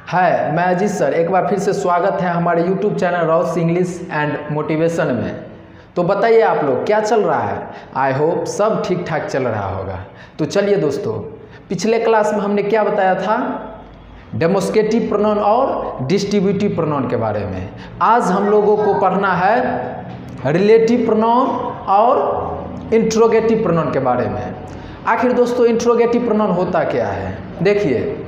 है मैं अजीत सर, एक बार फिर से स्वागत है हमारे YouTube channel Ross English and motivation में। तो बताइए आप लोग क्या चल रहा है। आई होप सब ठीक ठाक चल रहा होगा। तो चलिए दोस्तों, पिछले क्लास में हमने क्या बताया था, डेमोस्ट्रेटिव प्रोनाउन और डिस्ट्रीब्यूटिव प्रोनाउन के बारे में। आज हम लोगों को पढ़ना है रिलेटिव प्रोनाउन और इंट्रोगेटिव प्रोनाउन के बारे में। आखिर दोस्तों इंट्रोगेटिव प्रोनाउन होता क्या है। देखिए,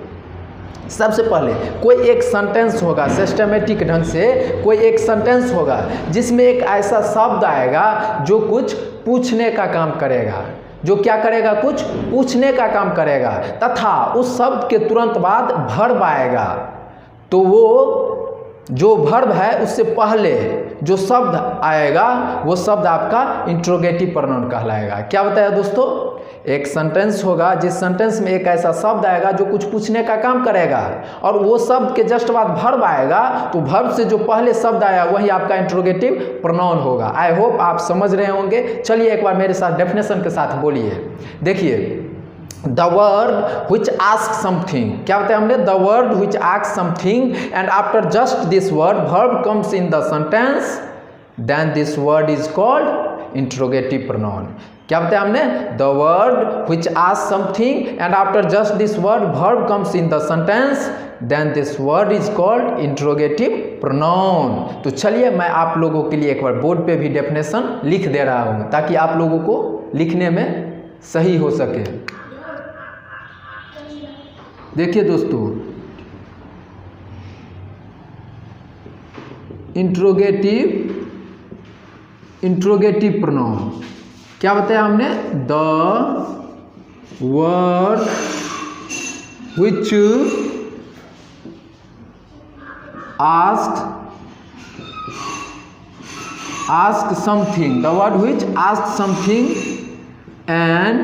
सबसे पहले कोई एक सेंटेंस होगा, सिस्टमेटिक ढंग से कोई एक सेंटेंस होगा जिसमें एक ऐसा शब्द आएगा जो कुछ पूछने का काम करेगा। जो क्या करेगा, कुछ पूछने का काम करेगा, तथा उस शब्द के तुरंत बाद वर्ब आएगा। तो वो जो वर्ब है उससे पहले जो शब्द आएगा वो शब्द आपका इंट्रोगेटिव प्रोनाउन कहलाएगा। क्या बताया दोस्तों, एक सेंटेंस होगा जिस सेंटेंस में एक ऐसा शब्द आएगा जो कुछ पूछने का काम करेगा, और वो शब्द के जस्ट बाद वर्ब आएगा, तो वर्ब से जो पहले शब्द आया वही आपका इंट्रोगेटिव प्रोनाउन होगा। आई होप आप समझ रहे होंगे। चलिए एक बार मेरे साथ डेफिनेशन के साथ बोलिए। देखिए, the word which ask something, क्या बताया हमने, the word which ask something and after just this word verb comes in the sentence, then this word is called interrogative pronoun. क्या बताया हमने, the word which ask something and after just this word verb comes in the sentence, then this word is called interrogative pronoun. तो चलिए मैं आप लोगों के लिए एक बार बोर्ड पे भी डेफिनेशन लिख दे रहा हूं ताकि आप लोगों को लिखने में सही हो सके। देखिए दोस्तों, इंट्रोगेटिव प्रोनाउन क्या बताया हमने, the word which ask something, the word which ask something and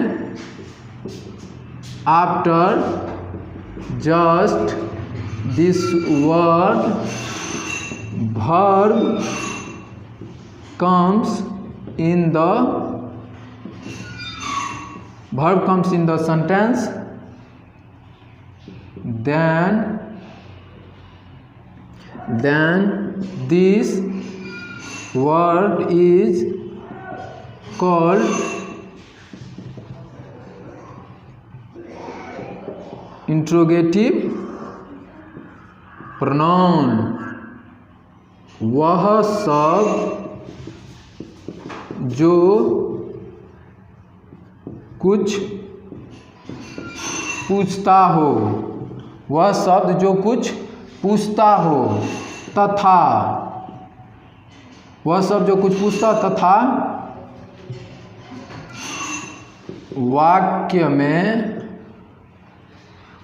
after just this word verb comes in the sentence, then this word is called interrogative pronoun. वह शब्द जो कुछ पूछता हो, वह शब्द जो कुछ पूछता हो, तथा वह शब्द जो कुछ पूछता तथा वाक्य में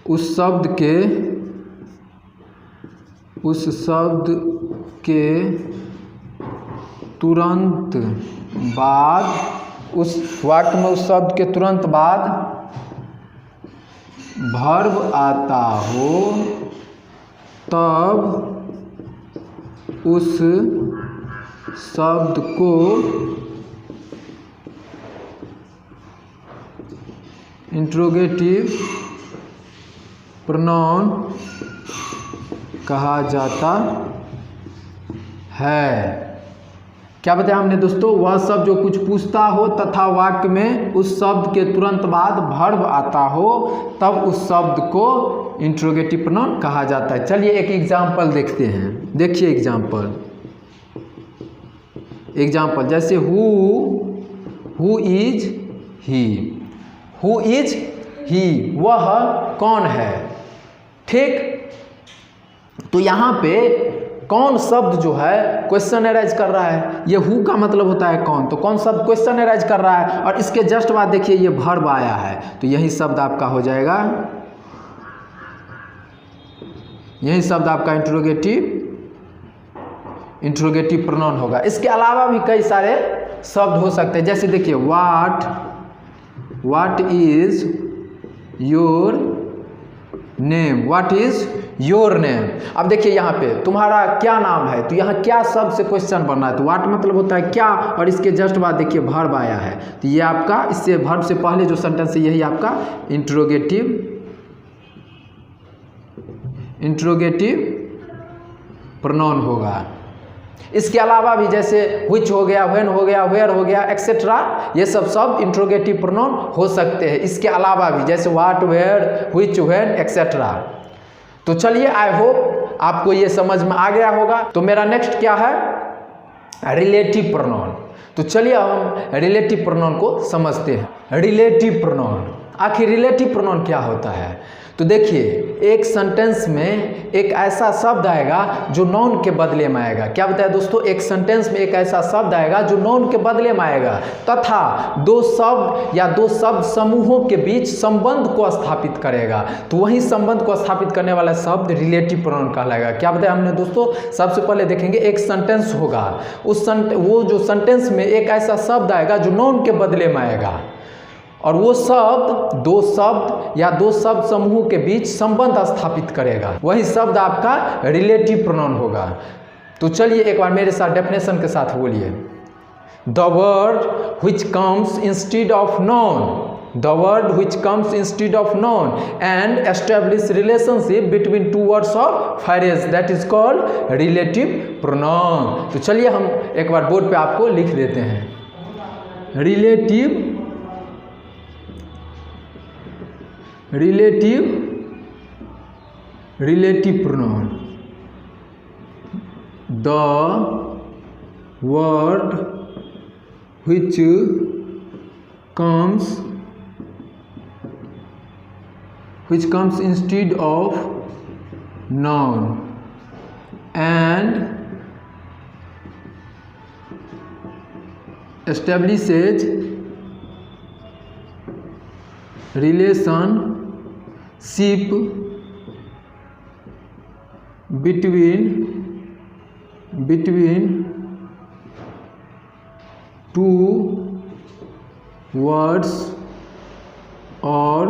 उस शब्द के तुरंत बाद, उस वाक्य में उस शब्द के तुरंत बाद वर्ब आता हो, तब उस शब्द को इंट्रोगेटिव प्रोनाउन कहा जाता है। क्या बताया हमने दोस्तों, वह शब्द जो कुछ पूछता हो तथा वाक्य में उस शब्द के तुरंत बाद वर्ब आता हो, तब उस शब्द को इंट्रोगेटिव प्रोनाउन कहा जाता है। चलिए एक एग्जाम्पल देखते हैं। देखिए एग्जाम्पल जैसे who is he, who is he, वह कौन है। ठीक, तो यहाँ पे कौन शब्द जो है क्वेश्चन अराइज कर रहा है। ये हु का मतलब होता है कौन, तो कौन शब्द क्वेश्चन अराइज कर रहा है, और इसके जस्ट बाद देखिए ये वर्ब आया है, तो यही शब्द आपका हो जाएगा, यही शब्द आपका इंट्रोगेटिव प्रोनाउन होगा। इसके अलावा भी कई सारे शब्द हो सकते हैं। जैसे देखिए, what is your name, what is your name. अब देखिए यहाँ पे तुम्हारा क्या नाम है, तो यहाँ क्या शब्द से क्वेश्चन बनना है, तो व्हाट मतलब होता है क्या, और इसके जस्ट बाद देखिए वर्ब आया है, तो ये आपका, इससे वर्ब से पहले जो सेंटेंस है यही आपका इंट्रोगेटिव प्रोनाउन होगा। इसके अलावा भी जैसे which हो गया, when हो गया, where हो गया, एक्सेट्रा, ये सब शब्द इंट्रोगेटिव प्रोनाउन हो सकते हैं। इसके अलावा भी जैसे what, where, which, when, etcetera. तो चलिए, आई होप आपको ये समझ में आ गया होगा। तो मेरा नेक्स्ट क्या है, रिलेटिव प्रोनाउन। तो चलिए हम रिलेटिव प्रोनाउन को समझते हैं। रिलेटिव प्रोनाउन, आखिर रिलेटिव प्रोनाउन क्या होता है? तो देखिए, एक सेंटेंस में एक ऐसा शब्द आएगा जो नाउन के बदले में आएगा। क्या बताया दोस्तों? एक सेंटेंस में एक ऐसा शब्द आएगा जो नाउन के बदले में आएगा तथा दो शब्द या दो शब्द समूहों के बीच संबंध को स्थापित करेगा। तो वही संबंध को स्थापित करने वाला शब्द रिलेटिव प्रोनाउन कहलाएगा। क्या बताया हमने दोस्तों? सबसे पहले देखेंगे, एक सेंटेंस होगा, वो जो सेंटेंस में एक ऐसा शब्द आएगा जो नाउन के बदले में आएगा और वो शब्द दो शब्द या दो शब्द समूह के बीच संबंध स्थापित करेगा, वही शब्द आपका रिलेटिव प्रोनाउन होगा। तो चलिए एक बार मेरे साथ डेफिनेशन के साथ बोलिए। The word which comes instead of noun, the word which comes instead of noun and establish relationship between two words of phrase, that is called relative pronoun. तो चलिए हम एक बार बोर्ड पे आपको लिख देते हैं। relative pronoun, the word which comes instead of noun and establishes relationship between two words or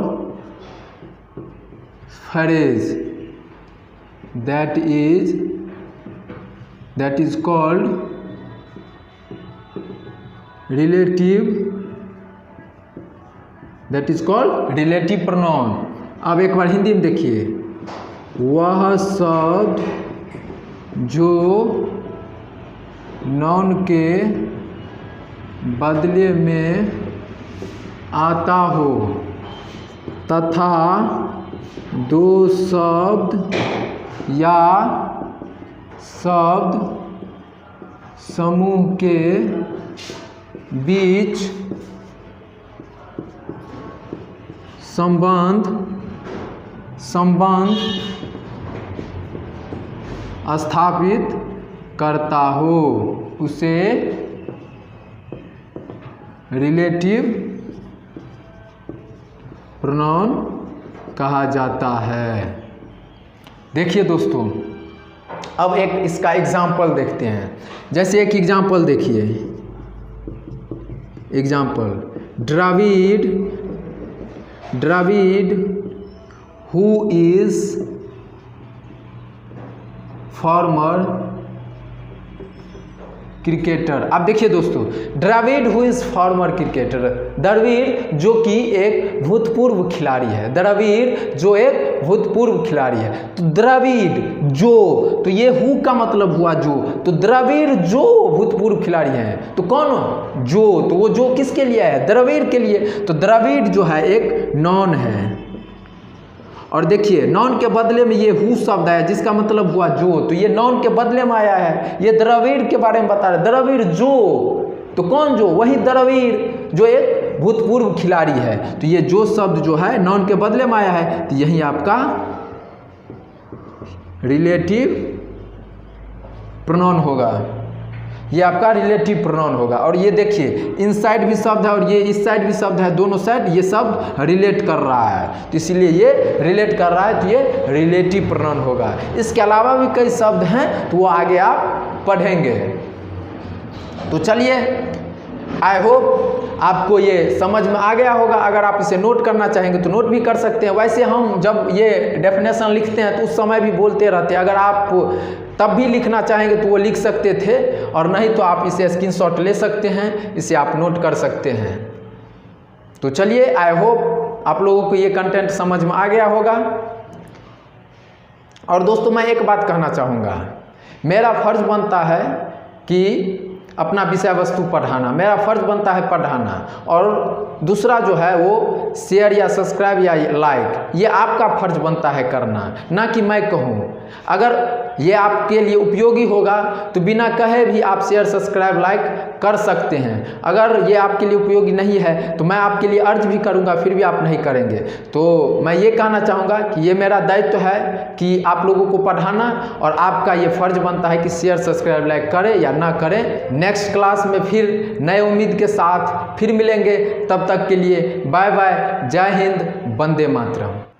phrase, that is called relative pronoun। अब एक बार हिंदी में देखिए, वह शब्द जो नाउन के बदले में आता हो तथा दो शब्द या शब्द समूह के बीच संबंध स्थापित करता हो, उसे रिलेटिव प्रोनाउन कहा जाता है। देखिए दोस्तों, अब एक इसका एग्जाम्पल देखते हैं। जैसे एक एग्जाम्पल देखिए, example, Dravid who is former cricketer. अब देखिए दोस्तों, Dravid who is former cricketer, Dravid जो कि एक भूतपूर्व खिलाड़ी है, द्रविड़ जो एक भूतपूर्व खिलाड़ी है। तो द्रविड़ जो, तो ये हु का मतलब हुआ जो, तो द्रविड़ जो भूतपूर्व खिलाड़ी है, तो कौन? जो, तो वो जो किसके लिए है? द्रविड़ के लिए। तो द्रविड़ जो है एक नॉन है और देखिए नाउन के बदले में ये हु शब्द है जिसका मतलब हुआ जो, तो ये नाउन के बदले में आया है। ये द्रविड़ के बारे में बता रहे, द्रविड़ जो, तो कौन जो? वही द्रविड़ जो एक भूतपूर्व खिलाड़ी है। तो ये जो शब्द जो है नाउन के बदले में आया है, तो यही आपका रिलेटिव प्रोनाउन होगा, ये आपका रिलेटिव प्रोनाउन होगा। और ये देखिए, इन साइड भी शब्द है और ये इस साइड भी शब्द है, दोनों साइड ये सब रिलेट कर रहा है, तो इसीलिए ये रिलेट कर रहा है, तो ये रिलेटिव प्रोनाउन होगा। इसके अलावा भी कई शब्द हैं, तो वो आगे आप पढ़ेंगे। तो चलिए, आई होप आपको ये समझ में आ गया होगा। अगर आप इसे नोट करना चाहेंगे तो नोट भी कर सकते हैं। वैसे हम जब ये डेफिनेशन लिखते हैं तो उस समय भी बोलते रहते हैं, अगर आप तब भी लिखना चाहेंगे तो वो लिख सकते थे, और नहीं तो आप इसे स्क्रीनशॉट ले सकते हैं, इसे आप नोट कर सकते हैं। तो चलिए, आई होप आप लोगों को ये कंटेंट समझ में आ गया होगा। और दोस्तों मैं एक बात कहना चाहूँगा, मेरा फ़र्ज़ बनता है कि अपना विषय वस्तु पढ़ाना, मेरा फ़र्ज़ बनता है पढ़ाना, और दूसरा जो है वो शेयर या सब्सक्राइब या लाइक, ये आपका फ़र्ज़ बनता है करना, ना कि मैं कहूँ। अगर ये आपके लिए उपयोगी होगा तो बिना कहे भी आप शेयर सब्सक्राइब लाइक कर सकते हैं। अगर ये आपके लिए उपयोगी नहीं है तो मैं आपके लिए अर्ज भी करूँगा, फिर भी आप नहीं करेंगे। तो मैं ये कहना चाहूँगा कि ये मेरा दायित्व है कि आप लोगों को पढ़ाना, और आपका ये फ़र्ज़ बनता है कि शेयर सब्सक्राइब लाइक करें या ना करें। नेक्स्ट क्लास में फिर नए उम्मीद के साथ फिर मिलेंगे, तब तक के लिए बाय बाय, जय हिंद, वंदे मातरम।